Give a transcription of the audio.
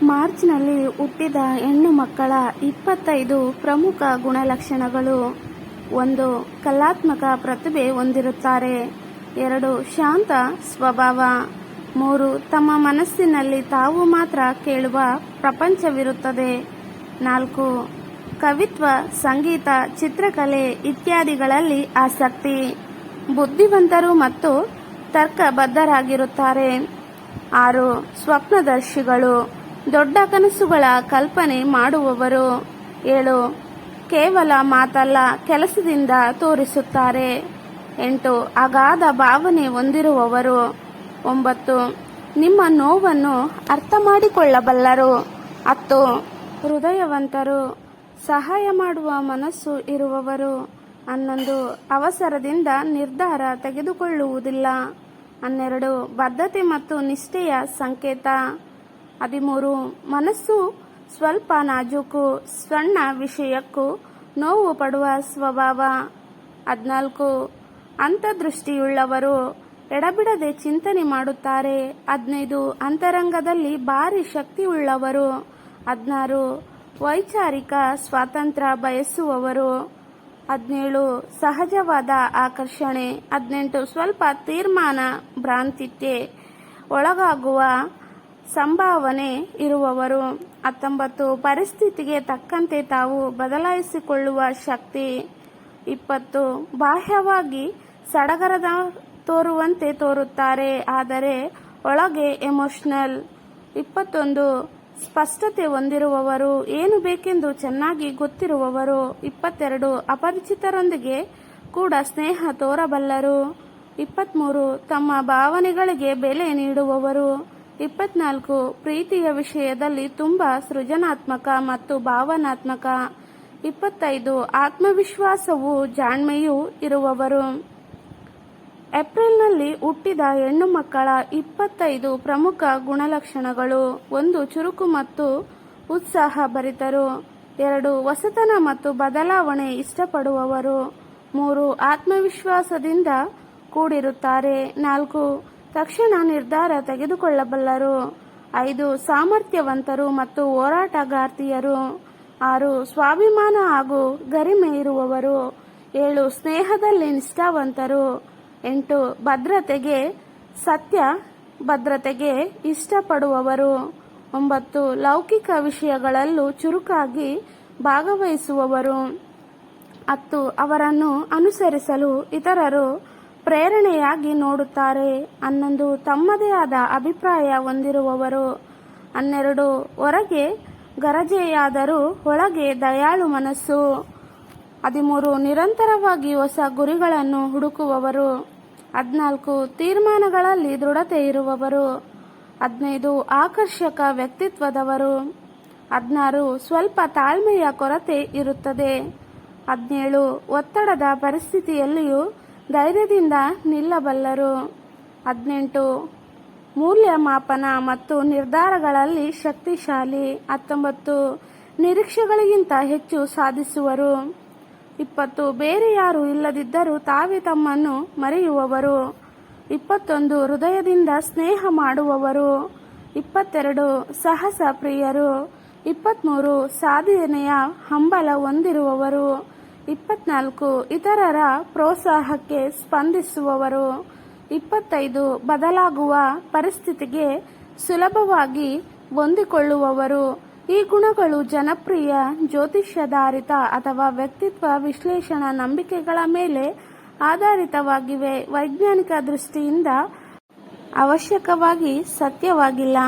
ಮಾರ್ಚ್ನಲ್ಲಿ ಹುಟ್ಟಿದ ಹೆಣ್ಣು ಮಕ್ಕಳ 25 ಪ್ರಮುಖ ಗುಣಲಕ್ಷಣಗಳು. 1. ಕಲಾತ್ಮಕ ಪ್ರತಿಭೆ ಹೊಂದಿರುತ್ತಾರೆ. 2. ಶಾಂತ ಸ್ವಭಾವ. 3. ತಮ್ಮ ಮನಸ್ಸಿನಲ್ಲಿ ತಾವು ಮಾತ್ರ ಕೇಳುವ ಪ್ರಪಂಚವಿರುತ್ತದೆ. 4. ಕವಿತ್ವ, ಸಂಗೀತ, ಚಿತ್ರಕಲೆ ಇತ್ಯಾದಿಗಳಲ್ಲಿ ಆಸಕ್ತಿ. ಬುದ್ಧಿವಂತರು ಮತ್ತು ತರ್ಕಬದ್ಧರಾಗಿರುತ್ತಾರೆ. 6. ಸ್ವಪ್ನದರ್ಶಿಗಳು, ದೊಡ್ಡ ಕನಸುಗಳ ಕಲ್ಪನೆ ಮಾಡುವವರು. 7. ಕೇವಲ ಮಾತಲ್ಲ, ಕೆಲಸದಿಂದ ತೋರಿಸುತ್ತಾರೆ. 8. ಅಗಾಧ ಭಾವನೆ ಹೊಂದಿರುವವರು. 9. ನಿಮ್ಮ ನೋವನ್ನು ಅರ್ಥ ಮಾಡಿಕೊಳ್ಳಬಲ್ಲರು. 10. ಹೃದಯವಂತರು, ಸಹಾಯ ಮಾಡುವ ಮನಸ್ಸು ಇರುವವರು. 11. ಅವಸರದಿಂದ ನಿರ್ಧಾರ ತೆಗೆದುಕೊಳ್ಳುವುದಿಲ್ಲ. 12. ಬದ್ಧತೆ ಮತ್ತು ನಿಷ್ಠೆಯ ಸಂಕೇತ. 13. ಮನಸ್ಸು ಸ್ವಲ್ಪ ನಾಜೂಕು, ಸಣ್ಣ ವಿಷಯಕ್ಕೂ ನೋವು ಪಡುವ ಸ್ವಭಾವ. 14. ಅಂತರ್ದೃಷ್ಟಿಯುಳ್ಳವರು, ಎಡಬಿಡದೆ ಚಿಂತನೆ ಮಾಡುತ್ತಾರೆ. 15. ಅಂತರಂಗದಲ್ಲಿ ಭಾರಿ ಶಕ್ತಿಯುಳ್ಳವರು. 16. ವೈಚಾರಿಕ ಸ್ವಾತಂತ್ರ್ಯ ಬಯಸುವವರು. 17. ಸಹಜವಾದ ಆಕರ್ಷಣೆ. 18. ಸ್ವಲ್ಪ ತೀರ್ಮಾನ ಭ್ರಾಂತಿಗೆ ಒಳಗಾಗುವ ಸಂಭಾವನೆ ಇರುವವರು. 19. ಪರಿಸ್ಥಿತಿಗೆ ತಕ್ಕಂತೆ ತಾವು ಬದಲಾಯಿಸಿಕೊಳ್ಳುವ ಶಕ್ತಿ. 20. ಬಾಹ್ಯವಾಗಿ ಸಡಗರದ ತೋರುವಂತೆ ತೋರುತ್ತಾರೆ, ಆದರೆ ಒಳಗೆ ಎಮೋಷನಲ್. 21. ಸ್ಪಷ್ಟತೆ ಹೊಂದಿರುವವರು, ಏನು ಬೇಕೆಂದು ಚೆನ್ನಾಗಿ ಗೊತ್ತಿರುವವರು. 22. ಅಪರಿಚಿತರೊಂದಿಗೆ ಕೂಡ ಸ್ನೇಹ ತೋರಬಲ್ಲರು. 23. ತಮ್ಮ ಭಾವನೆಗಳಿಗೆ ಬೆಲೆ ನೀಡುವವರು. 24. ಪ್ರೀತಿಯ ವಿಷಯದಲ್ಲಿ ತುಂಬಾ ಸೃಜನಾತ್ಮಕ ಮತ್ತು ಭಾವನಾತ್ಮಕ. 25. ಆತ್ಮವಿಶ್ವಾಸವೂ ಜಾಣ್ಮೆಯೂ ಇರುವವರು. ಏಪ್ರಿಲ್ನಲ್ಲಿ ಹುಟ್ಟಿದ ಹೆಣ್ಣು ಮಕ್ಕಳ 25 ಪ್ರಮುಖ ಗುಣಲಕ್ಷಣಗಳು. 1. ಚುರುಕು ಮತ್ತು ಉತ್ಸಾಹಭರಿತರು. 2. ಹೊಸತನ ಮತ್ತು ಬದಲಾವಣೆ ಇಷ್ಟಪಡುವವರು. 3. ಆತ್ಮವಿಶ್ವಾಸದಿಂದ ಕೂಡಿರುತ್ತಾರೆ. 4. ತಕ್ಷಣ ನಿರ್ಧಾರ ತೆಗೆದುಕೊಳ್ಳಬಲ್ಲರು. 5. ಸಾಮರ್ಥ್ಯವಂತರು ಮತ್ತು ಹೋರಾಟಗಾರ್ತಿಯರು. 6. ಸ್ವಾಭಿಮಾನ ಹಾಗೂ ಗರಿಮೆ ಇರುವವರು. 7. ಸ್ನೇಹದಲ್ಲಿ ನಿಷ್ಠಾವಂತರು. 8. ಭದ್ರತೆಗೆ ಇಷ್ಟಪಡುವವರು. 9. ಲೌಕಿಕ ವಿಷಯಗಳಲ್ಲೂ ಚುರುಕಾಗಿ ಭಾಗವಹಿಸುವವರು. 10. ಅವರನ್ನು ಅನುಸರಿಸಲು ಇತರರು ಪ್ರೇರಣೆಯಾಗಿ ನೋಡುತ್ತಾರೆ. 11. ತಮ್ಮದೇ ಆದ ಅಭಿಪ್ರಾಯ ಹೊಂದಿರುವವರು. 12. ಹೊರಗೆ ಗರಜೆಯಾದರೂ ಒಳಗೆ ದಯಾಳು ಮನಸ್ಸು. 13. ನಿರಂತರವಾಗಿ ಹೊಸ ಗುರಿಗಳನ್ನು ಹುಡುಕುವವರು. 14. ತೀರ್ಮಾನಗಳಲ್ಲಿ ದೃಢತೆ ಇರುವವರು. 15. ಆಕರ್ಷಕ ವ್ಯಕ್ತಿತ್ವದವರು. 16. ಸ್ವಲ್ಪ ತಾಳ್ಮೆಯ ಕೊರತೆ ಇರುತ್ತದೆ. 17. ಒತ್ತಡದ ಪರಿಸ್ಥಿತಿಯಲ್ಲಿಯೂ ಧೈರ್ಯದಿಂದ ನಿಲ್ಲಬಲ್ಲರು. 18. ಮೌಲ್ಯಮಾಪನ ಮತ್ತು ನಿರ್ಧಾರಗಳಲ್ಲಿ ಶಕ್ತಿಶಾಲಿ. 19. ನಿರೀಕ್ಷೆಗಳಿಗಿಂತ ಹೆಚ್ಚು ಸಾಧಿಸುವರು. 20. ಬೇರೆ ಯಾರೂ ಇಲ್ಲದಿದ್ದರೂ ತಾವೇ ತಮ್ಮನ್ನು ಮರೆಯುವವರು. 21. ಹೃದಯದಿಂದ ಸ್ನೇಹ ಮಾಡುವವರು. 22. ಸಾಹಸ ಪ್ರಿಯರು. 23. ಸಾಧನೆಯ ಹಂಬಲ ಹೊಂದಿರುವವರು. 24. ಇತರರ ಪ್ರೋತ್ಸಾಹಕ್ಕೆ ಸ್ಪಂದಿಸುವವರು. 25. ಬದಲಾಗುವ ಪರಿಸ್ಥಿತಿಗೆ ಸುಲಭವಾಗಿ ಹೊಂದಿಕೊಳ್ಳುವವರು. ಈ ಗುಣಗಳು ಜನಪ್ರಿಯ ಜ್ಯೋತಿಷ್ಯಾಧಾರಿತ ಅಥವಾ ವ್ಯಕ್ತಿತ್ವ ವಿಶ್ಲೇಷಣಾ ನಂಬಿಕೆಗಳ ಮೇಲೆ ಆಧಾರಿತವಾಗಿವೆ. ವೈಜ್ಞಾನಿಕ ದೃಷ್ಟಿಯಿಂದ ಅವಶ್ಯಕವಾಗಿ ಸತ್ಯವಾಗಿಲ್ಲ.